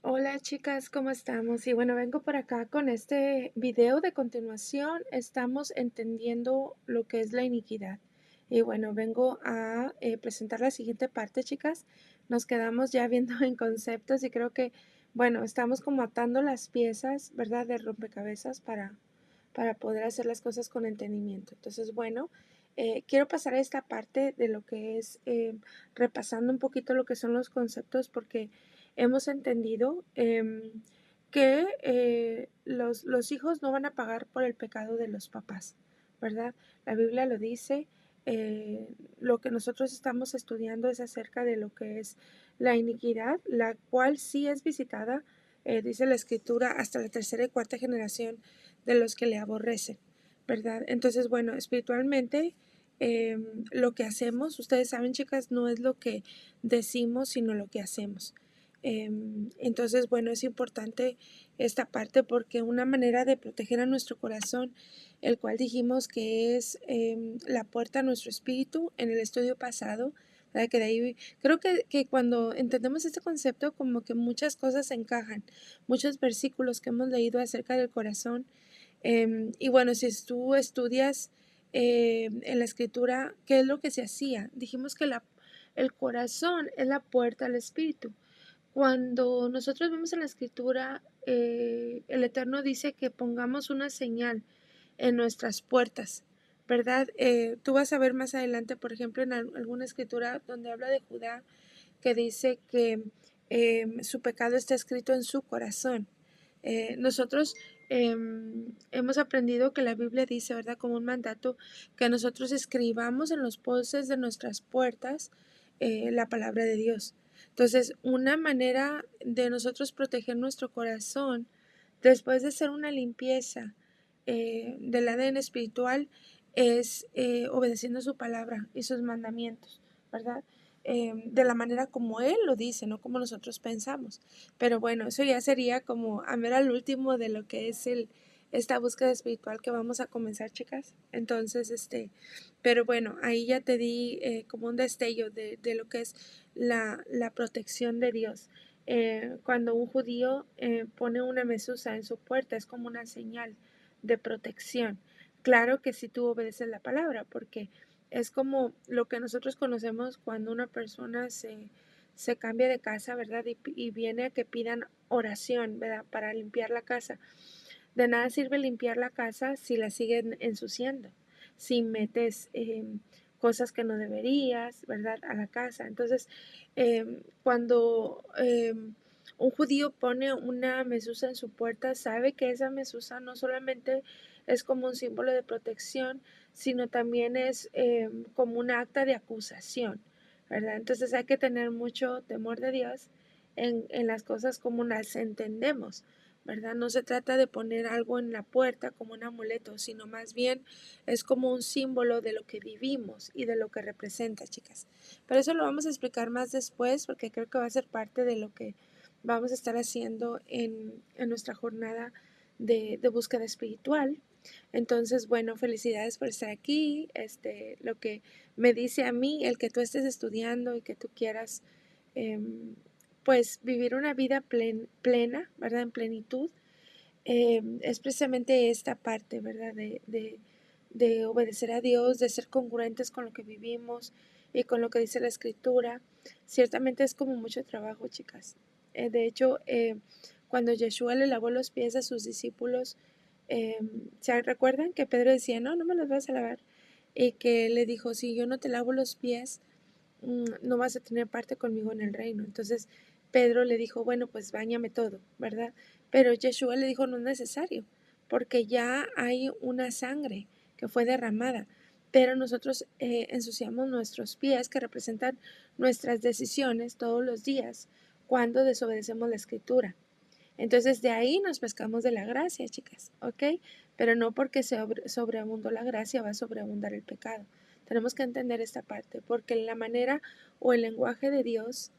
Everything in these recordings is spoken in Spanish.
Hola chicas, ¿cómo estamos? Y bueno, vengo por acá con este video de continuación. Estamos entendiendo lo que es la iniquidad. Y bueno, vengo a presentar la siguiente parte, chicas. Nos quedamos ya viendo en conceptos y creo que, bueno, estamos como atando las piezas, ¿verdad? De rompecabezas para poder hacer las cosas con entendimiento. Entonces, bueno, quiero pasar a esta parte de lo que es repasando un poquito lo que son los conceptos porque hemos entendido que los hijos no van a pagar por el pecado de los papás, ¿verdad? La Biblia lo dice. Lo que nosotros estamos estudiando es acerca de lo que es la iniquidad, la cual sí es visitada, dice la escritura, hasta la tercera y cuarta generación de los que le aborrecen, ¿verdad? Entonces, bueno, espiritualmente, lo que hacemos, ustedes saben, chicas, no es lo que decimos, sino lo que hacemos. Entonces, bueno, es importante esta parte porque una manera de proteger a nuestro corazón, el cual dijimos que es la puerta a nuestro espíritu en el estudio pasado, ¿verdad? Que de ahí creo que cuando entendemos este concepto, como que muchas cosas encajan, muchos versículos que hemos leído acerca del corazón. Y bueno, si tú estudias en la escritura, ¿qué es lo que se hacía? Dijimos que el corazón es la puerta al espíritu. Cuando nosotros vemos en la escritura, el Eterno dice que pongamos una señal en nuestras puertas, ¿verdad? Tú vas a ver más adelante, por ejemplo, en alguna escritura donde habla de Judá, que dice que su pecado está escrito en su corazón. Nosotros hemos aprendido que la Biblia dice, ¿verdad? Como un mandato, que nosotros escribamos en los postes de nuestras puertas la palabra de Dios. Entonces, una manera de nosotros proteger nuestro corazón, después de hacer una limpieza del ADN espiritual, es obedeciendo su palabra y sus mandamientos, ¿verdad? De la manera como Él lo dice, no como nosotros pensamos. Pero bueno, eso ya sería como a ver al último de lo que es esta búsqueda espiritual que vamos a comenzar, chicas. Entonces, pero bueno, ahí ya te di como un destello de lo que es la protección de Dios. Cuando un judío pone una mesusa en su puerta, es como una señal de protección. Claro que si tú obedeces la palabra, porque es como lo que nosotros conocemos cuando una persona se cambia de casa, ¿verdad? Y viene a que pidan oración, ¿verdad? Para limpiar la casa. De nada sirve limpiar la casa si la siguen ensuciando, si metes cosas que no deberías, ¿verdad? A la casa. Entonces, cuando un judío pone una mesusa en su puerta, sabe que esa mesusa no solamente es como un símbolo de protección, sino también es como un acta de acusación, ¿verdad? Entonces hay que tener mucho temor de Dios en las cosas como las entendemos, ¿verdad? No se trata de poner algo en la puerta como un amuleto, sino más bien es como un símbolo de lo que vivimos y de lo que representa, chicas. Pero eso lo vamos a explicar más después porque creo que va a ser parte de lo que vamos a estar haciendo en nuestra jornada de búsqueda espiritual. Entonces, bueno, felicidades por estar aquí. Lo que me dice a mí, el que tú estés estudiando y que tú quieras pues vivir una vida plena, ¿verdad? En plenitud, es precisamente esta parte, ¿verdad? De obedecer a Dios, de ser congruentes con lo que vivimos y con lo que dice la Escritura. Ciertamente es como mucho trabajo, chicas. De hecho, cuando Yeshua le lavó los pies a sus discípulos, ¿se recuerdan que Pedro decía, no, no me los vas a lavar? Y que le dijo, si yo no te lavo los pies, no vas a tener parte conmigo en el reino. Entonces Pedro le dijo, bueno, pues báñame todo, ¿verdad? Pero Yeshua le dijo, no es necesario, porque ya hay una sangre que fue derramada. Pero nosotros ensuciamos nuestros pies, que representan nuestras decisiones todos los días, cuando desobedecemos la escritura. Entonces de ahí nos pescamos de la gracia, chicas, ¿ok? Pero no porque sobreabundó la gracia va a sobreabundar el pecado. Tenemos que entender esta parte, porque la manera o el lenguaje de Dios,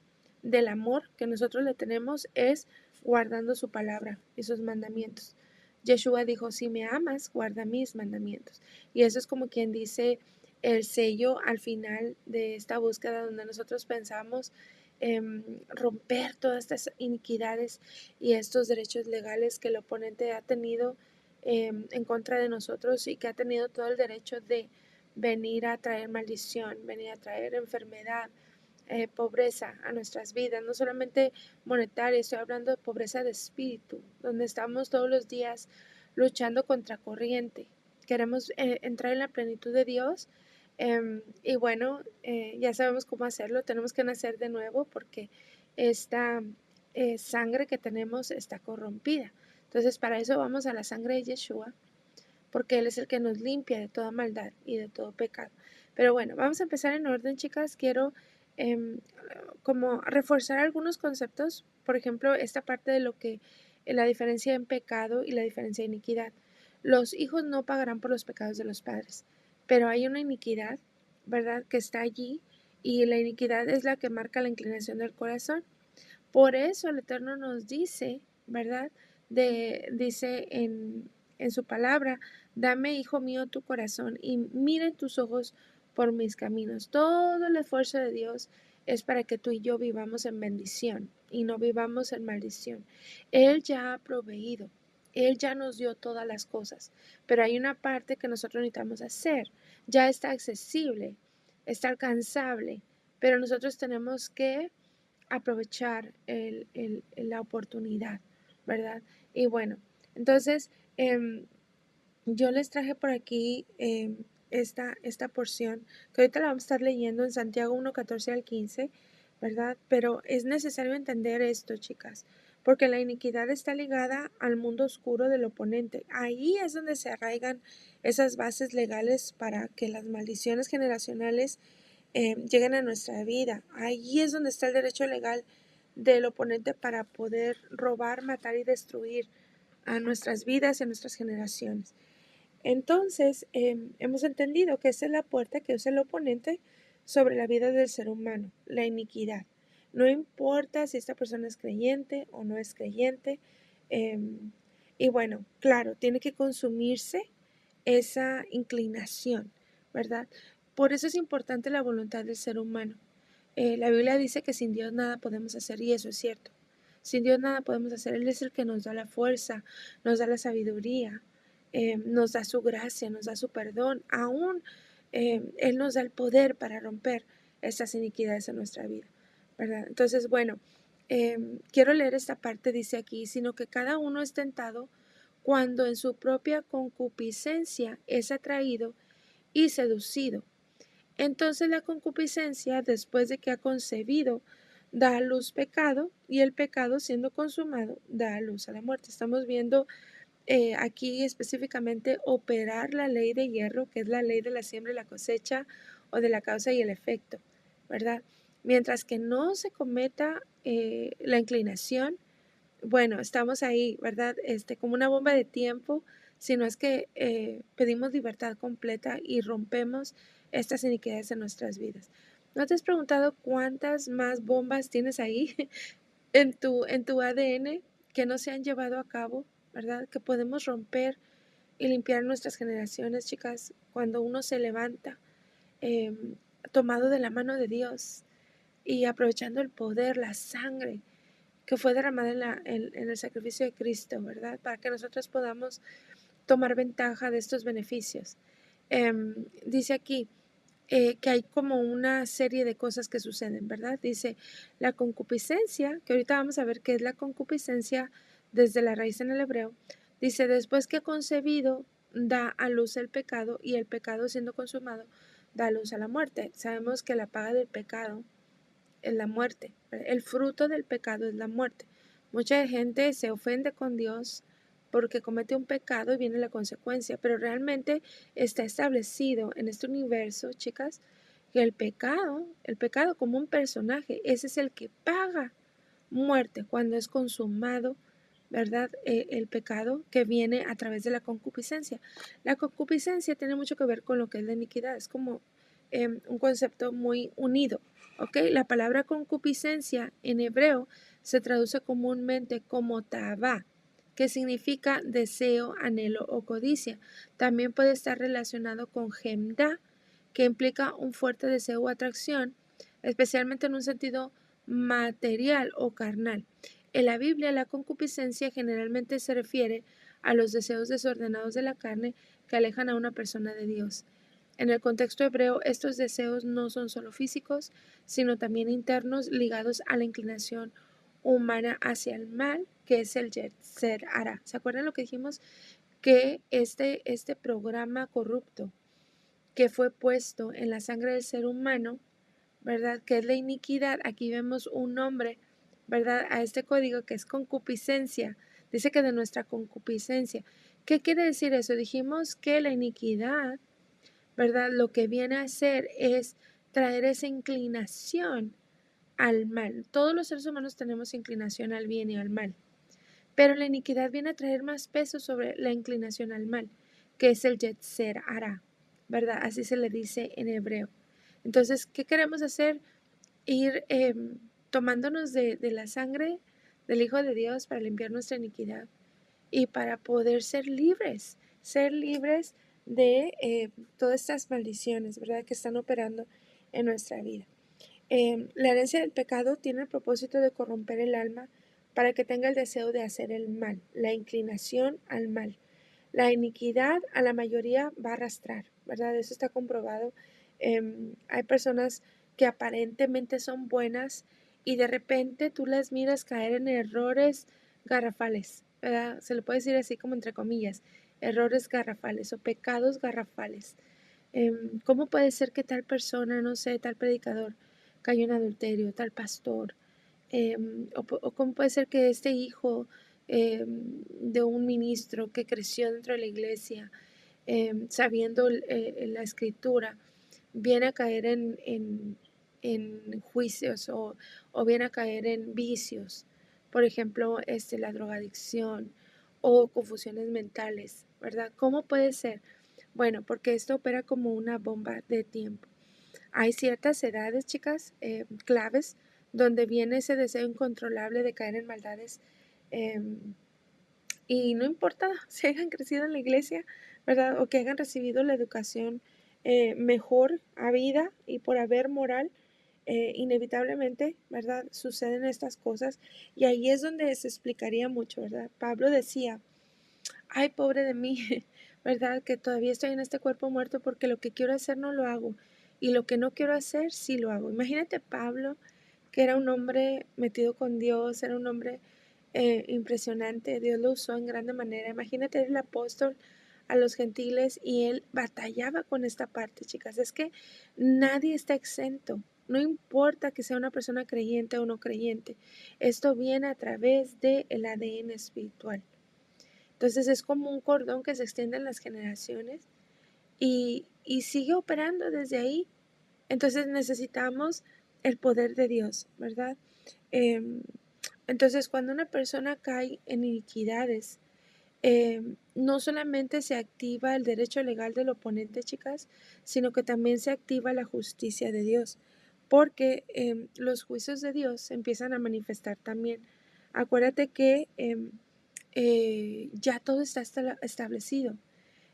del amor que nosotros le tenemos, es guardando su palabra y sus mandamientos. Yeshua dijo, si me amas, guarda mis mandamientos. Y eso es como quien dice el sello al final de esta búsqueda donde nosotros pensamos romper todas estas iniquidades y estos derechos legales que el oponente ha tenido en contra de nosotros y que ha tenido todo el derecho de venir a traer maldición, venir a traer enfermedad, pobreza a nuestras vidas, no solamente monetaria, estoy hablando de pobreza de espíritu, donde estamos todos los días luchando contra corriente. Queremos entrar en la plenitud de Dios y bueno, ya sabemos cómo hacerlo, tenemos que nacer de nuevo porque esta sangre que tenemos está corrompida. Entonces para eso vamos a la sangre de Yeshua, porque Él es el que nos limpia de toda maldad y de todo pecado. Pero bueno, vamos a empezar en orden, chicas. Quiero em, como reforzar algunos conceptos, por ejemplo, esta parte de lo que la diferencia en pecado y la diferencia en iniquidad. Los hijos no pagarán por los pecados de los padres, pero hay una iniquidad, ¿verdad?, que está allí, y la iniquidad es la que marca la inclinación del corazón. Por eso el Eterno nos dice, ¿verdad? Dice en su palabra, dame, hijo mío, tu corazón y miren tus ojos por mis caminos. Todo el esfuerzo de Dios es para que tú y yo vivamos en bendición y no vivamos en maldición. Él ya ha proveído, Él ya nos dio todas las cosas, pero hay una parte que nosotros necesitamos hacer. Ya está accesible, está alcanzable, pero nosotros tenemos que aprovechar la oportunidad, ¿verdad? Y bueno, entonces yo les traje por aquí esta porción, que ahorita la vamos a estar leyendo en Santiago 1:14 al 15, ¿verdad? Pero es necesario entender esto, chicas, porque la iniquidad está ligada al mundo oscuro del oponente. Ahí es donde se arraigan esas bases legales para que las maldiciones generacionales lleguen a nuestra vida. Ahí es donde está el derecho legal del oponente para poder robar, matar y destruir a nuestras vidas y a nuestras generaciones. Entonces, hemos entendido que esa es la puerta que usa el oponente sobre la vida del ser humano, la iniquidad. No importa si esta persona es creyente o no es creyente. Y bueno, claro, tiene que consumirse esa inclinación, ¿verdad? Por eso es importante la voluntad del ser humano. La Biblia dice que sin Dios nada podemos hacer y eso es cierto. Sin Dios nada podemos hacer. Él es el que nos da la fuerza, nos da la sabiduría, nos da su gracia, nos da su perdón. Aún Él nos da el poder para romper estas iniquidades en nuestra vida, ¿verdad? Entonces, bueno, quiero leer esta parte, dice aquí, sino que cada uno es tentado cuando en su propia concupiscencia es atraído y seducido. Entonces la concupiscencia, después de que ha concebido, da a luz pecado, y el pecado, siendo consumado, da a luz a la muerte. Estamos viendo aquí específicamente operar la ley de hierro, que es la ley de la siembra y la cosecha, o de la causa y el efecto, ¿verdad? Mientras que no se cometa la inclinación, bueno, estamos ahí, ¿verdad? Como una bomba de tiempo, si no es que pedimos libertad completa y rompemos estas iniquidades en nuestras vidas. ¿No te has preguntado cuántas más bombas tienes ahí en tu ADN que no se han llevado a cabo, ¿verdad? Que podemos romper y limpiar nuestras generaciones, chicas, cuando uno se levanta eh, tomado de la mano de Dios y aprovechando el poder, la sangre que fue derramada en el sacrificio de Cristo, ¿verdad? Para que nosotros podamos tomar ventaja de estos beneficios. Dice aquí que hay como una serie de cosas que suceden, ¿verdad? Dice la concupiscencia, que ahorita vamos a ver qué es la concupiscencia desde la raíz en el hebreo. Dice, después que ha concebido, da a luz el pecado y el pecado siendo consumado, da a luz a la muerte. Sabemos que la paga del pecado es la muerte. El fruto del pecado es la muerte. Mucha gente se ofende con Dios porque comete un pecado y viene la consecuencia, pero realmente está establecido en este universo, chicas, que el pecado como un personaje, ese es el que paga muerte cuando es consumado, ¿verdad? El pecado que viene a través de la concupiscencia. La concupiscencia tiene mucho que ver con lo que es la iniquidad, es como un concepto muy unido, ¿ok? La palabra concupiscencia en hebreo se traduce comúnmente como tabá, que significa deseo, anhelo o codicia. También puede estar relacionado con gemda, que implica un fuerte deseo o atracción, especialmente en un sentido material o carnal. En la Biblia, la concupiscencia generalmente se refiere a los deseos desordenados de la carne que alejan a una persona de Dios. En el contexto hebreo, estos deseos no son solo físicos, sino también internos ligados a la inclinación humana hacia el mal, que es el Yetzer Hara. ¿Se acuerdan lo que dijimos? Que este programa corrupto que fue puesto en la sangre del ser humano, ¿verdad? Que es la iniquidad. Aquí vemos un nombre, ¿verdad? A este código que es concupiscencia. Dice que de nuestra concupiscencia. ¿Qué quiere decir eso? Dijimos que la iniquidad, ¿verdad? Lo que viene a hacer es traer esa inclinación al mal. Todos los seres humanos tenemos inclinación al bien y al mal, pero la iniquidad viene a traer más peso sobre la inclinación al mal, que es el Yetzer Hara, ¿verdad? Así se le dice en hebreo. Entonces, ¿qué queremos hacer? Ir tomándonos de la sangre del Hijo de Dios para limpiar nuestra iniquidad y para poder ser libres de todas estas maldiciones, ¿verdad? Que están operando en nuestra vida. La herencia del pecado tiene el propósito de corromper el alma para que tenga el deseo de hacer el mal, la inclinación al mal. La iniquidad a la mayoría va a arrastrar, ¿verdad? Eso está comprobado. Hay personas que aparentemente son buenas y de repente tú las miras caer en errores garrafales, ¿verdad? Se le puede decir así como entre comillas, errores garrafales o pecados garrafales. ¿Cómo puede ser que tal persona, no sé, tal predicador cayó en adulterio, tal pastor? O cómo puede ser que este hijo de un ministro que creció dentro de la iglesia, sabiendo la escritura, viene a caer en juicios o viene a caer en vicios, por ejemplo, la drogadicción o confusiones mentales, ¿verdad? ¿Cómo puede ser? Bueno, porque esto opera como una bomba de tiempo. Hay ciertas edades, chicas, claves, donde viene ese deseo incontrolable de caer en maldades. Y no importa si hayan crecido en la iglesia, ¿verdad? O que hayan recibido la educación mejor a vida y por haber moral, inevitablemente, ¿verdad? Suceden estas cosas. Y ahí es donde se explicaría mucho, ¿verdad? Pablo decía, ay, pobre de mí, ¿verdad? Que todavía estoy en este cuerpo muerto porque lo que quiero hacer no lo hago y lo que no quiero hacer sí lo hago. Imagínate Pablo, que era un hombre metido con Dios, era un hombre impresionante, Dios lo usó en grande manera. Imagínate el apóstol a los gentiles y él batallaba con esta parte, chicas. Es que nadie está exento. No importa que sea una persona creyente o no creyente, esto viene a través del ADN espiritual. Entonces es como un cordón que se extiende en las generaciones y sigue operando desde ahí. Entonces necesitamos el poder de Dios, ¿verdad? Em, entonces cuando una persona cae en iniquidades, no solamente se activa el derecho legal del oponente, chicas, sino que también se activa la justicia de Dios, porque los juicios de Dios se empiezan a manifestar también. Acuérdate que ya todo está establecido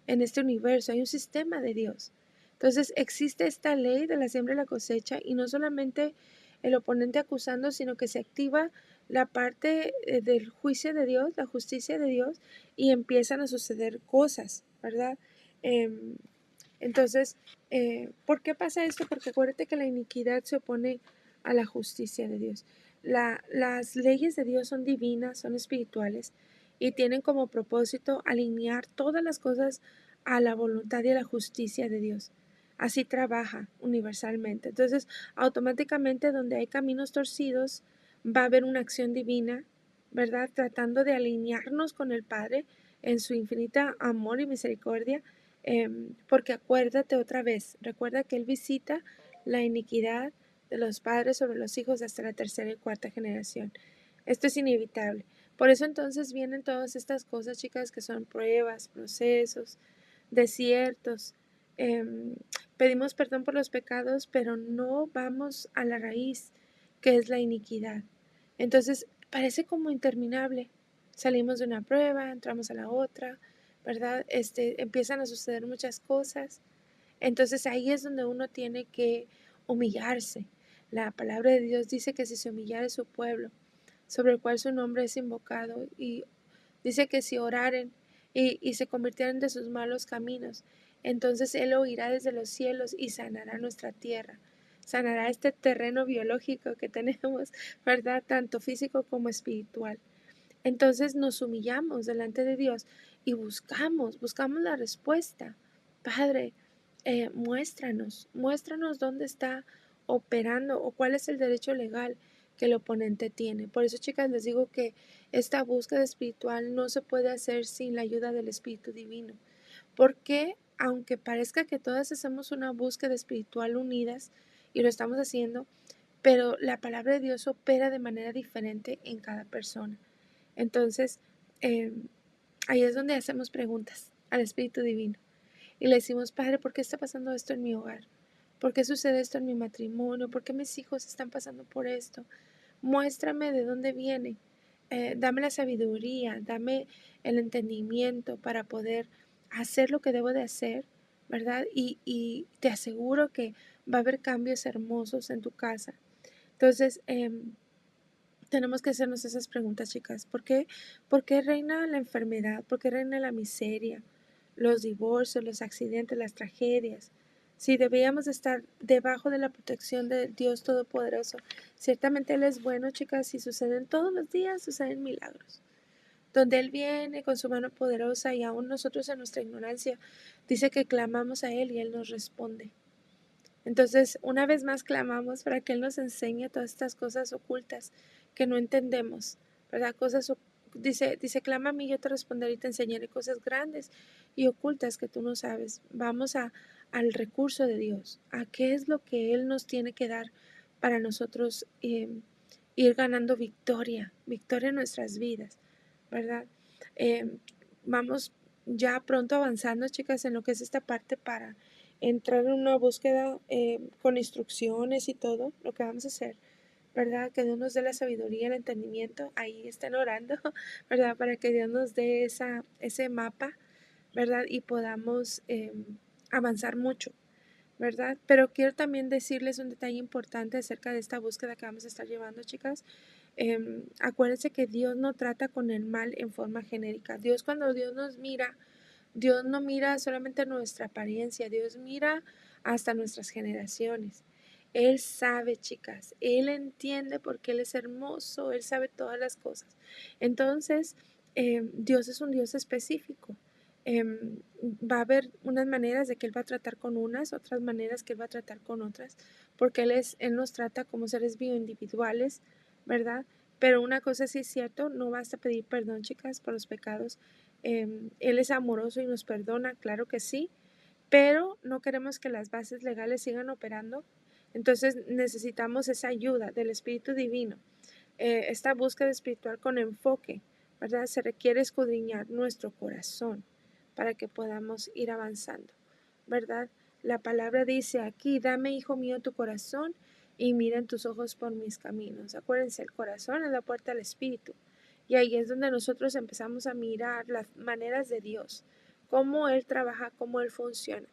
en este universo, hay un sistema de Dios. Entonces existe esta ley de la siembra y la cosecha y no solamente el oponente acusando, sino que se activa la parte del juicio de Dios, la justicia de Dios y empiezan a suceder cosas, ¿verdad? Em, entonces, ¿por qué pasa esto? Porque acuérdate que la iniquidad se opone a la justicia de Dios. Las leyes de Dios son divinas, son espirituales y tienen como propósito alinear todas las cosas a la voluntad y a la justicia de Dios. Así trabaja universalmente. Entonces, automáticamente donde hay caminos torcidos, va a haber una acción divina, ¿verdad? Tratando de alinearnos con el Padre en su infinita amor y misericordia, porque acuérdate otra vez, recuerda que Él visita la iniquidad de los padres sobre los hijos hasta la tercera y cuarta generación. Esto es inevitable. Por eso entonces vienen todas estas cosas, chicas, que son pruebas, procesos, desiertos. Em, Pedimos perdón por los pecados, pero no vamos a la raíz, que es la iniquidad. Entonces parece como interminable. Salimos de una prueba, entramos a la otra, ¿verdad? Empiezan a suceder muchas cosas. Entonces ahí es donde uno tiene que humillarse. La palabra de Dios dice que si se humillare su pueblo, sobre el cual su nombre es invocado, y dice que si oraren y se convirtieren de sus malos caminos, entonces Él oirá desde los cielos y sanará nuestra tierra, sanará este terreno biológico que tenemos, ¿verdad? Tanto físico como espiritual. Entonces nos humillamos delante de Dios y buscamos la respuesta. Padre, muéstranos dónde está operando o cuál es el derecho legal que el oponente tiene. Por eso, chicas, les digo que esta búsqueda espiritual no se puede hacer sin la ayuda del Espíritu Divino. Porque aunque parezca que todas hacemos una búsqueda espiritual unidas y lo estamos haciendo, pero la palabra de Dios opera de manera diferente en cada persona. Entonces, eh, ahí es donde hacemos preguntas al Espíritu Divino y le decimos, Padre, ¿por qué está pasando esto en mi hogar? ¿Por qué sucede esto en mi matrimonio? ¿Por qué mis hijos están pasando por esto? Muéstrame de dónde viene. Dame la sabiduría, dame el entendimiento para poder hacer lo que debo de hacer, ¿verdad? Y te aseguro que va a haber cambios hermosos en tu casa. Entonces, tenemos que hacernos esas preguntas, chicas. ¿Por qué reina la enfermedad? ¿Por qué reina la miseria? Los divorcios, los accidentes, las tragedias. Si debíamos estar debajo de la protección de Dios Todopoderoso, ciertamente Él es bueno, chicas, y suceden todos los días, suceden milagros. Donde Él viene con su mano poderosa y aún nosotros en nuestra ignorancia, dice que clamamos a Él y Él nos responde. Entonces, una vez más clamamos para que Él nos enseñe todas estas cosas ocultas que no entendemos, ¿verdad? Dice, clama a mí, yo te responderé y te enseñaré cosas grandes y ocultas que tú no sabes. Vamos al recurso de Dios, a qué es lo que Él nos tiene que dar para nosotros ir ganando victoria en nuestras vidas, ¿verdad? Eh, Vamos ya pronto avanzando, chicas, en lo que es esta parte para entrar en una búsqueda con instrucciones y todo, lo que vamos a hacer, ¿verdad? Que Dios nos dé la sabiduría, el entendimiento, ahí están orando, ¿verdad? Para que Dios nos dé ese mapa, ¿verdad? Y podamos avanzar mucho, ¿verdad? Pero quiero también decirles un detalle importante acerca de esta búsqueda que vamos a estar llevando, chicas. Acuérdense que Dios no trata con el mal en forma genérica. Cuando Dios nos mira, Dios no mira solamente nuestra apariencia, Dios mira hasta nuestras generaciones. Él sabe, chicas, Él entiende porque Él es hermoso, Él sabe todas las cosas. Entonces, Dios es un Dios específico. Va a haber unas maneras de que Él va a tratar con unas, otras maneras que Él va a tratar con otras, porque Él nos trata como seres bioindividuales, ¿verdad? Pero una cosa sí es cierto, no basta pedir perdón, chicas, por los pecados. Él es amoroso y nos perdona, claro que sí, pero no queremos que las bases legales sigan operando. Entonces necesitamos esa ayuda del Espíritu Divino, esta búsqueda espiritual con enfoque, ¿verdad? Se requiere escudriñar nuestro corazón para que podamos ir avanzando, ¿verdad? La palabra dice aquí, dame, hijo mío, tu corazón y mira en tus ojos por mis caminos. Acuérdense, el corazón es la puerta al Espíritu. Y ahí es donde nosotros empezamos a mirar las maneras de Dios, cómo Él trabaja, cómo Él funciona.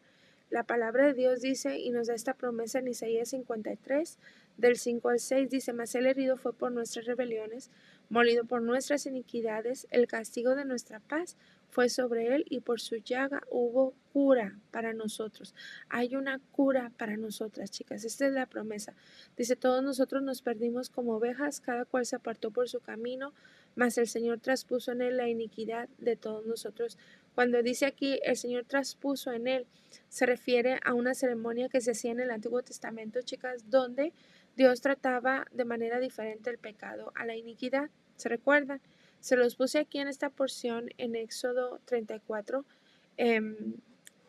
La palabra de Dios dice y nos da esta promesa en Isaías 53, del 5 al 6, dice, mas el herido fue por nuestras rebeliones, molido por nuestras iniquidades, el castigo de nuestra paz fue sobre él y por su llaga hubo cura para nosotros. Hay una cura para nosotras, chicas. Esta es la promesa. Dice, todos nosotros nos perdimos como ovejas, cada cual se apartó por su camino, mas el Señor traspuso en él la iniquidad de todos nosotros. Cuando dice aquí, el Señor traspuso en él, se refiere a una ceremonia que se hacía en el Antiguo Testamento, chicas, donde Dios trataba de manera diferente el pecado a la iniquidad. ¿Se recuerdan? Se los puse aquí en esta porción en Éxodo 34.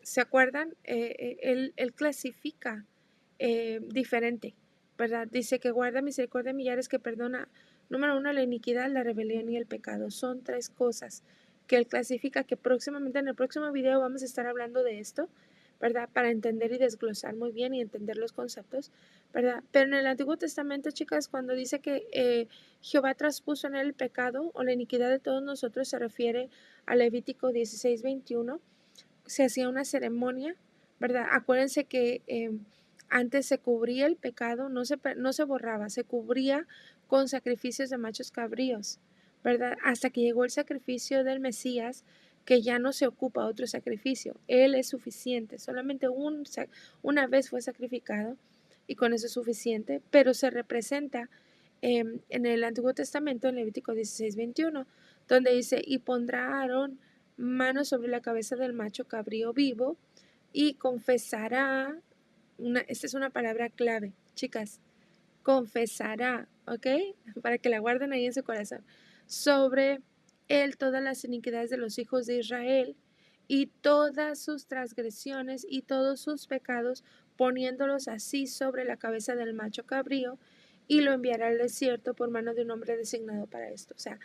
¿Se acuerdan? Él clasifica diferente, ¿verdad? Dice que guarda misericordia de millares, que perdona, número uno, la iniquidad, la rebelión y el pecado. Son tres cosas que Él clasifica, que próximamente en el próximo video vamos a estar hablando de esto, ¿verdad? Para entender y desglosar muy bien y entender los conceptos, ¿verdad? Pero en el Antiguo Testamento, chicas, cuando dice que Jehová traspuso en él el pecado o la iniquidad de todos nosotros, se refiere a Levítico 16:21. Se hacía una ceremonia, ¿verdad? Acuérdense que Antes se cubría el pecado, no se borraba, se cubría con sacrificios de machos cabríos, ¿verdad? Hasta que llegó el sacrificio del Mesías, que ya no se ocupa otro sacrificio. Él es suficiente, solamente una vez fue sacrificado y con eso es suficiente, pero se representa en el Antiguo Testamento, en Levítico 16:21, donde dice, y pondrá Aarón mano sobre la cabeza del macho cabrío vivo y confesará, esta es una palabra clave, chicas, confesará, ¿ok? Para que la guarden ahí en su corazón, sobre él todas las iniquidades de los hijos de Israel y todas sus transgresiones y todos sus pecados, poniéndolos así sobre la cabeza del macho cabrío, y lo enviará al desierto por mano de un hombre designado para esto. O sea,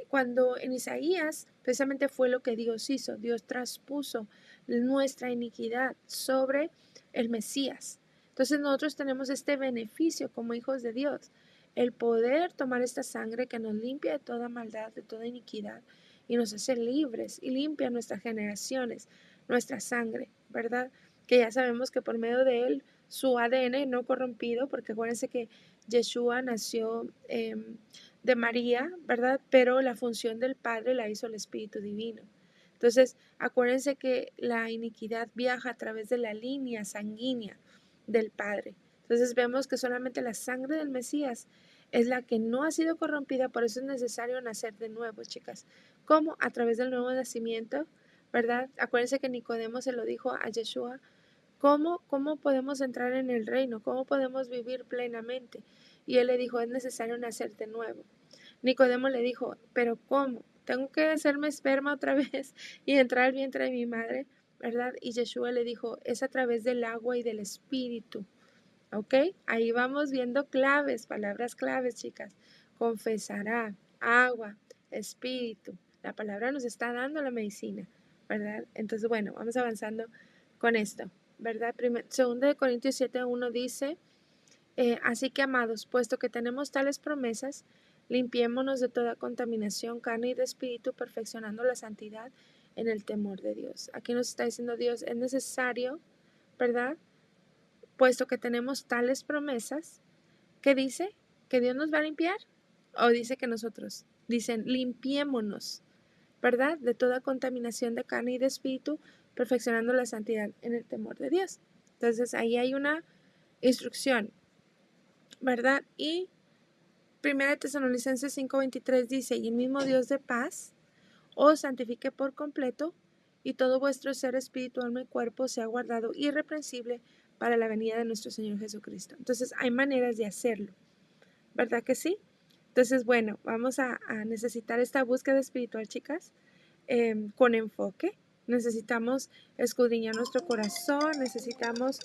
cuando en Isaías, precisamente fue lo que Dios hizo, Dios traspuso nuestra iniquidad sobre el Mesías. Entonces nosotros tenemos este beneficio como hijos de Dios, el poder tomar esta sangre que nos limpia de toda maldad, de toda iniquidad, y nos hace libres y limpia nuestras generaciones, nuestra sangre, ¿verdad? Que ya sabemos que por medio de él, su ADN no corrompido, porque acuérdense que Yeshua nació de María, ¿verdad? Pero la función del Padre la hizo el Espíritu Divino. Entonces, acuérdense que la iniquidad viaja a través de la línea sanguínea del Padre. Entonces vemos que solamente la sangre del Mesías es la que no ha sido corrompida, por eso es necesario nacer de nuevo, chicas. ¿Cómo? A través del nuevo nacimiento, ¿verdad? Acuérdense que Nicodemo se lo dijo a Yeshua. ¿Cómo podemos entrar en el reino? ¿Cómo podemos vivir plenamente? Y él le dijo, es necesario nacer de nuevo. Nicodemo le dijo, ¿pero cómo? ¿Tengo que hacerme esperma otra vez y entrar al vientre de mi madre? ¿Verdad? Y Yeshua le dijo, es a través del agua y del espíritu. ¿Ok? Ahí vamos viendo claves, palabras claves, chicas. Confesará, agua, espíritu. La palabra nos está dando la medicina, ¿verdad? Entonces, bueno, vamos avanzando con esto, ¿verdad? Segundo de Corintios 7:1 dice, así que amados, puesto que tenemos tales promesas, limpiémonos de toda contaminación, carne y de espíritu, perfeccionando la santidad en el temor de Dios. Aquí nos está diciendo Dios, es necesario, ¿verdad? Puesto que tenemos tales promesas, ¿qué dice? ¿Que Dios nos va a limpiar? ¿O dice que nosotros? Dicen, limpiémonos, ¿verdad? De toda contaminación de carne y de espíritu, perfeccionando la santidad en el temor de Dios. Entonces ahí hay una instrucción, ¿verdad? Y 1 Tesalonicenses 5:23 dice, y el mismo Dios de paz os santifique por completo, y todo vuestro ser, espíritu, alma y cuerpo sea guardado irreprensible para la venida de nuestro Señor Jesucristo. Entonces hay maneras de hacerlo, ¿verdad que sí? Entonces, bueno, vamos a necesitar esta búsqueda espiritual, chicas, con enfoque. Necesitamos escudriñar nuestro corazón, necesitamos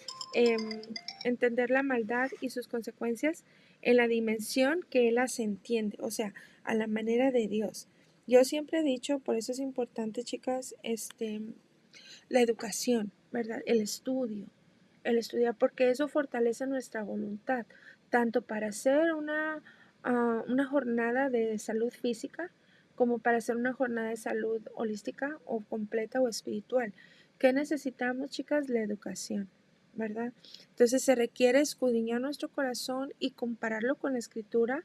entender la maldad y sus consecuencias en la dimensión que Él las entiende, o sea, a la manera de Dios. Yo siempre he dicho, por eso es importante, chicas, la educación, ¿verdad? El estudiar, porque eso fortalece nuestra voluntad, tanto para hacer una jornada de salud física, como para hacer una jornada de salud holística o completa o espiritual. ¿Qué necesitamos, chicas? La educación, ¿verdad? Entonces se requiere escudriñar nuestro corazón y compararlo con la escritura,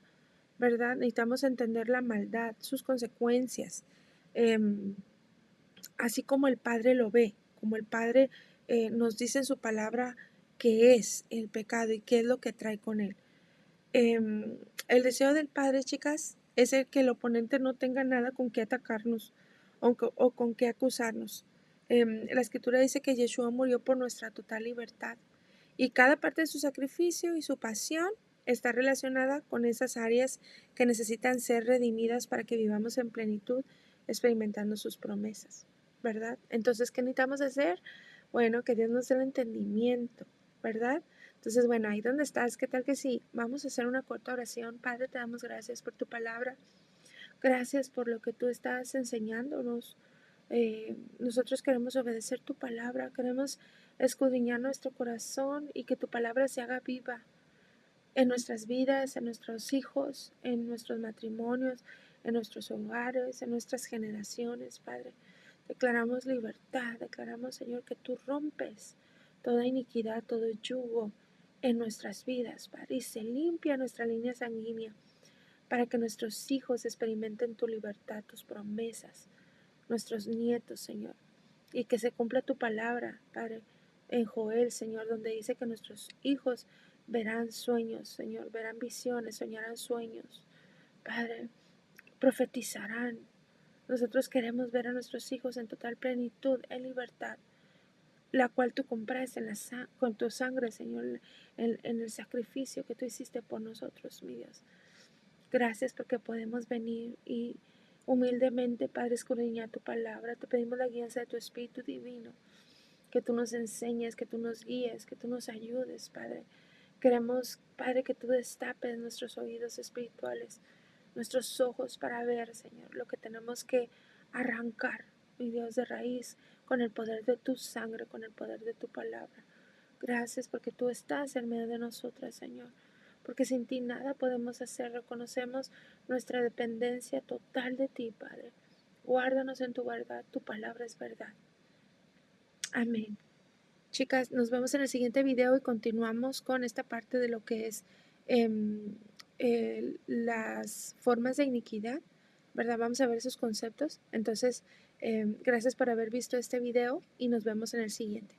¿verdad? Necesitamos entender la maldad, sus consecuencias, así como el Padre lo ve, como el Padre nos dice en su palabra qué es el pecado y qué es lo que trae con él. El deseo del Padre, chicas, es el que el oponente no tenga nada con qué atacarnos o con qué acusarnos. La escritura dice que Yeshua murió por nuestra total libertad y cada parte de su sacrificio y su pasión está relacionada con esas áreas que necesitan ser redimidas para que vivamos en plenitud, experimentando sus promesas, ¿verdad? Entonces, ¿qué necesitamos hacer? Bueno, que Dios nos dé el entendimiento, ¿verdad? Entonces, bueno, ahí donde estás, ¿qué tal que sí? Vamos a hacer una corta oración. Padre, te damos gracias por tu palabra. Gracias por lo que tú estás enseñándonos. Nosotros queremos obedecer tu palabra, queremos escudriñar nuestro corazón y que tu palabra se haga viva en nuestras vidas, en nuestros hijos, en nuestros matrimonios, en nuestros hogares, en nuestras generaciones, Padre. Declaramos libertad, declaramos, Señor, que tú rompes toda iniquidad, todo yugo en nuestras vidas, Padre, y se limpia nuestra línea sanguínea para que nuestros hijos experimenten tu libertad, tus promesas, nuestros nietos, Señor, y que se cumpla tu palabra, Padre, en Joel, Señor, donde dice que nuestros hijos verán sueños, Señor, verán visiones, soñarán sueños, Padre, profetizarán. Nosotros queremos ver a nuestros hijos en total plenitud, en libertad, la cual tú compraste con tu sangre, Señor, en el sacrificio que tú hiciste por nosotros, mi Dios. Gracias porque podemos venir y humildemente, Padre, escudriñar tu palabra. Te pedimos la guianza de tu Espíritu Divino, que tú nos enseñes, que tú nos guíes, que tú nos ayudes, Padre. Queremos, Padre, que tú destapes nuestros oídos espirituales, nuestros ojos para ver, Señor, lo que tenemos que arrancar, mi Dios, de raíz, con el poder de tu sangre, con el poder de tu palabra. Gracias porque tú estás en medio de nosotras, Señor, porque sin ti nada podemos hacer. Reconocemos nuestra dependencia total de ti, Padre. Guárdanos en tu verdad, tu palabra es verdad. Amén. Chicas, nos vemos en el siguiente video y continuamos con esta parte de lo que es las formas de iniquidad, ¿verdad? Vamos a ver esos conceptos. Entonces, gracias por haber visto este video y nos vemos en el siguiente.